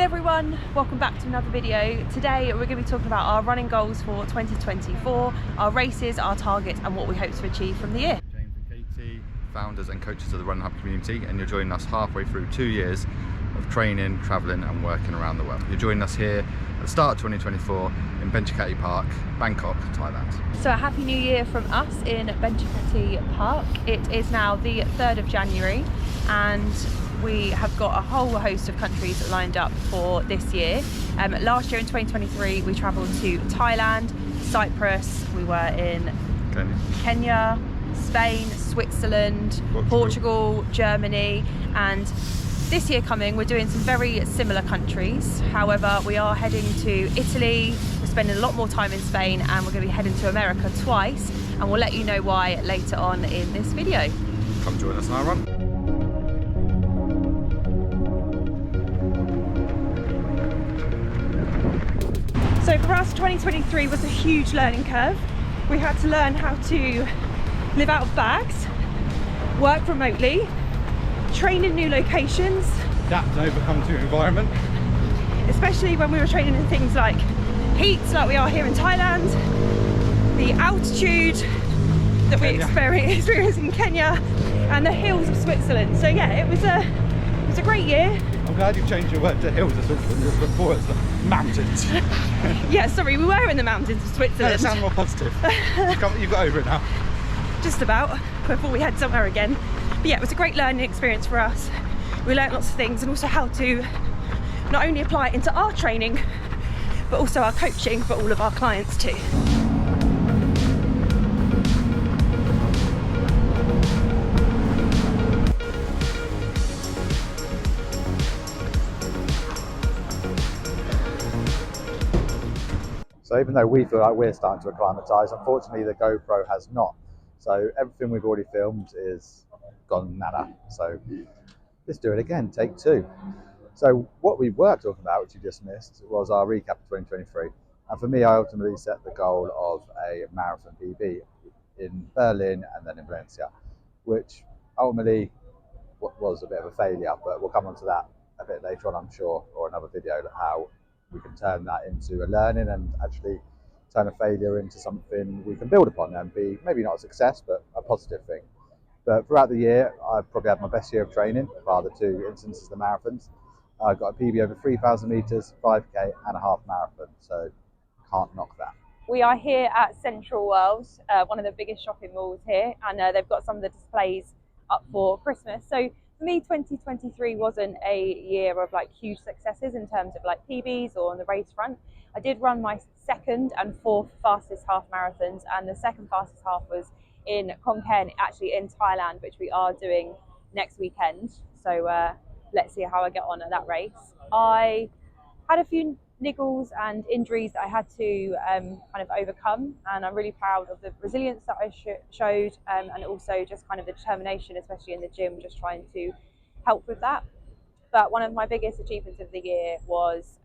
Hello everyone, welcome back to another video. Today we're going to be talking about our running goals for 2024, our races, our targets and what we hope to achieve from the year. James and Katie, founders and coaches of the Run Hub community, and you're joining us halfway through 2 years of training, travelling and working around the world. You're joining us here at the start of 2024 in Benchikati Park, Bangkok, Thailand. So a happy new year from us in Benchikati Park. It is now the 3rd of January and we have got a whole host of countries lined up for this year. Last year in 2023 we travelled to Thailand, Cyprus, we were in Kenya, Spain, Switzerland, Portugal, Germany, and this year coming we're doing some very similar countries. However, we are heading to Italy, we're spending a lot more time in Spain, and we're going to be heading to America twice, and we'll let you know why later on in this video. Come join us on our run. So for us, 2023 was a huge learning curve. We had to learn how to live out of bags, work remotely, train in new locations, Adapt and overcome to your environment. Especially when we were training in things like heats, like we are here in Thailand, the altitude that we experience in Kenya, and the hills of Switzerland. So yeah, it was a great year. I'm glad you've changed your word to hills of Switzerland. Before it's the mountains. Yeah, sorry, we were in the mountains of Switzerland. It sounds more positive. You've got over it now. Just about, before we head somewhere again. But yeah, it was a great learning experience for us. We learned lots of things, and also how to not only apply it into our training, but also our coaching for all of our clients too. So even though we feel like we're starting to acclimatise, unfortunately the GoPro has not. So everything we've already filmed is gone nada. So let's do it again, take 2. So what we were talking about, which you just missed, was our recap of 2023. And for me, I ultimately set the goal of a marathon PB in Berlin and then in Valencia, which ultimately was a bit of a failure, but we'll come on to that a bit later on, I'm sure, or another video, how we can turn that into a learning and actually turn a failure into something we can build upon and be maybe not a success, but a positive thing. But throughout the year, I've probably had my best year of training, bar the 2 instances of the marathons. I got a PB over 3,000 metres, 5K and a half marathon, so can't knock that. We are here at Central World, one of the biggest shopping malls here, and they've got some of the displays up for Christmas. So for me, 2023 wasn't a year of like huge successes in terms of like PBs or on the race front. I did run my 2nd and 4th fastest half marathons, and the 2nd fastest half was in Khon Kaen, actually in Thailand, which we are doing next weekend. So let's see how I get on at that race. I had a few niggles and injuries that I had to kind of overcome, and I'm really proud of the resilience that I showed, and also just kind of the determination, especially in the gym, just trying to help with that. But one of my biggest achievements of the year was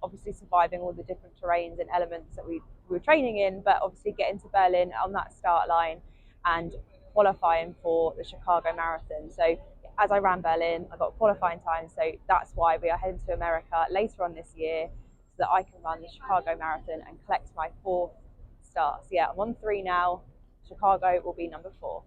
obviously surviving all the different terrains and elements that we were training in, but obviously getting to Berlin on that start line and qualifying for the Chicago Marathon. So as I ran Berlin, I got qualifying time, so that's why we are heading to America later on this year, so that I can run the Chicago Marathon and collect my 4th start. So yeah, I'm on 3 now. Chicago will be number 4.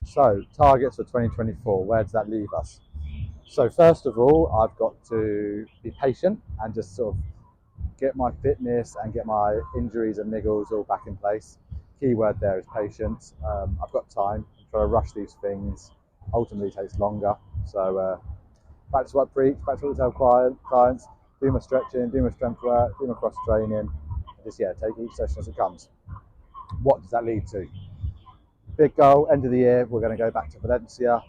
So targets for 2024, where does that leave us? So first of all, I've got to be patient and just sort of get my fitness and get my injuries and niggles all back in place. Key word there is patience. I've got time. I'm trying to rush these things. Ultimately it takes longer. So practice what I preach, practice what I tell clients, do my stretching, do my strength work, do my cross training, and just take each session as it comes. What does that lead to? Big goal, end of the year, we're going to go back to Valencia.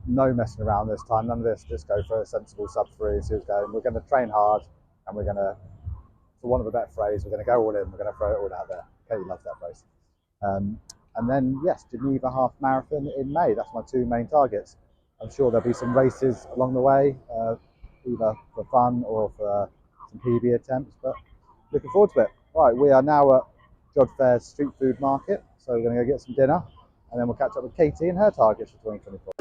No messing around this time, none of this, just go for a sensible sub-3 and see what's going. We're going to train hard, and we're going to, for want of a better phrase, we're going to go all in, we're going to throw it all out there. Katie loves that phrase. And then, yes, Geneva half marathon in May. That's my 2 main targets. I'm sure there'll be some races along the way, either for fun or for some PB attempts, but looking forward to it. Right, we are now at Jod Fair's street food market. So we're going to go get some dinner, and then we'll catch up with Katie and her targets for 2024.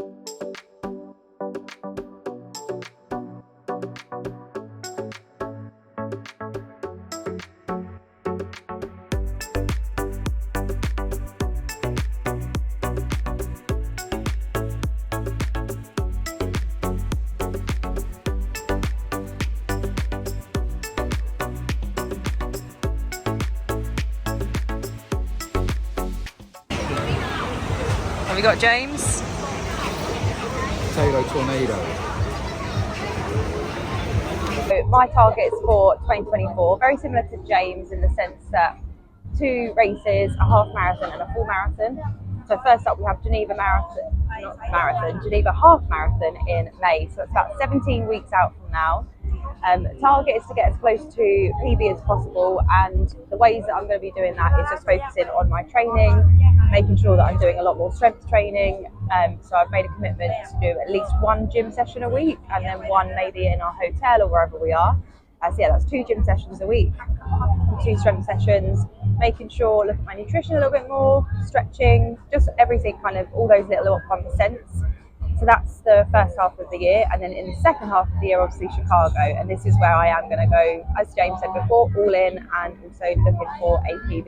Have we got James? Potato tornado. So my targets for 2024, very similar to James in the sense that 2 races, a half marathon and a full marathon. So first up we have Geneva half marathon in May. So it's about 17 weeks out from now. The target is to get as close to PB as possible, and the ways that I'm going to be doing that is just focusing on my training, making sure that I'm doing a lot more strength training. So I've made a commitment to do at least 1 gym session a week, and then 1 maybe in our hotel or wherever we are. So yeah, that's 2 gym sessions a week, 2 strength sessions, making sure, look at my nutrition a little bit more, stretching, just everything, kind of all those little 1%. So that's the first half of the year, and then in the second half of the year, obviously Chicago, and this is where I am going to go, as James said before, all in, and also looking for a PB.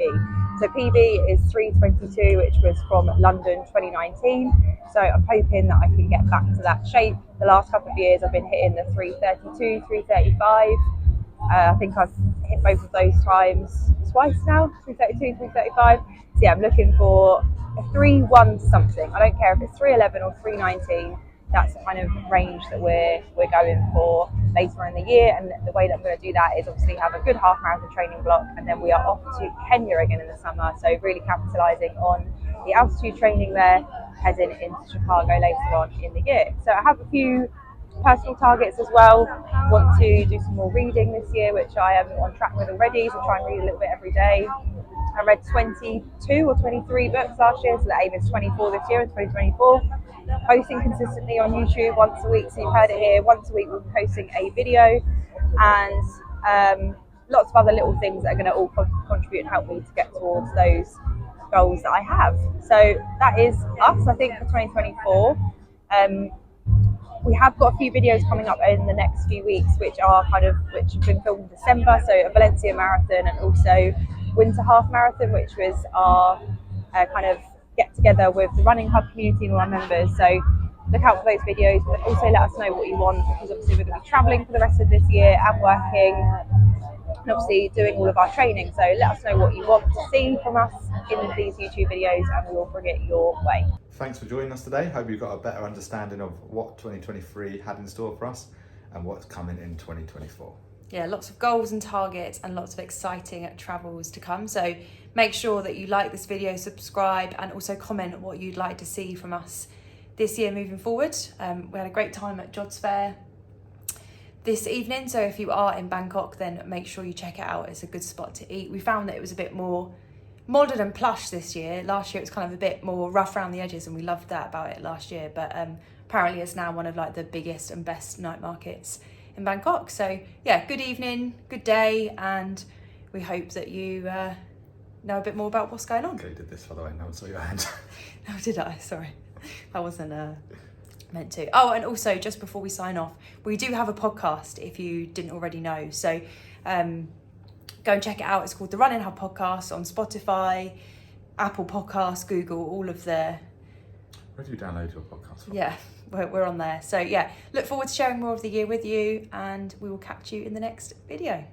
So PB is 3:22, which was from London 2019. So I'm hoping that I can get back to that shape. The last couple of years I've been hitting the 3:32, 3:35. I think I've hit both of those times twice now, 3:32, 3:35. So yeah, I'm looking for a 3:1 something. I don't care if it's 3:11 or 3:19. That's the kind of range that we're going for later in the year. And the way that I'm going to do that is obviously have a good half marathon training block, and then we are off to Kenya again in the summer. So really capitalising on the altitude training there, heading into Chicago later on in the year. So I have a few personal targets as well. Want to do some more reading this year, which I am on track with already, so try and read a little bit every day. I read 22 or 23 books last year, so the aim is 24 this year in 2024. Posting consistently on YouTube once a week, so you've heard it here, once a week we'll be posting a video, and lots of other little things that are going to all contribute and help me to get towards those goals that I have. So that is us, I think, for 2024. We have got a few videos coming up in the next few weeks, which have been filmed in December. So a Valencia marathon and also winter half marathon, which was our kind of get together with the Running Hub community and all our members. So look out for those videos, but also let us know what you want, because obviously we're going to be travelling for the rest of this year and working, and obviously doing all of our training. So let us know what you want to see from us in these YouTube videos, and we will bring it your way. Thanks for joining us today. Hope you've got a better understanding of what 2023 had in store for us and what's coming in 2024. Yeah, lots of goals and targets and lots of exciting travels to come. So make sure that you like this video, subscribe, and also comment what you'd like to see from us this year moving forward. We had a great time at Jod's Fair this evening, so if you are in Bangkok, then make sure you check it out. It's a good spot to eat. We found that it was a bit more modern and plush this year. Last year it was kind of a bit more rough around the edges, and we loved that about it last year, but apparently it's now one of like the biggest and best night markets in Bangkok. So yeah, good evening, good day, and we hope that you know a bit more about what's going on. Okay, you did this, by the way, no one saw your hand. Oh, did I? Sorry, I wasn't meant to. Oh, and also just before we sign off, we do have a podcast if you didn't already know. So go and check it out. It's called the Running Hub Podcast on Spotify, Apple Podcasts, Google, all of the... Where do you download your podcast from? Yeah, we're on there. So yeah, look forward to sharing more of the year with you, and we will catch you in the next video.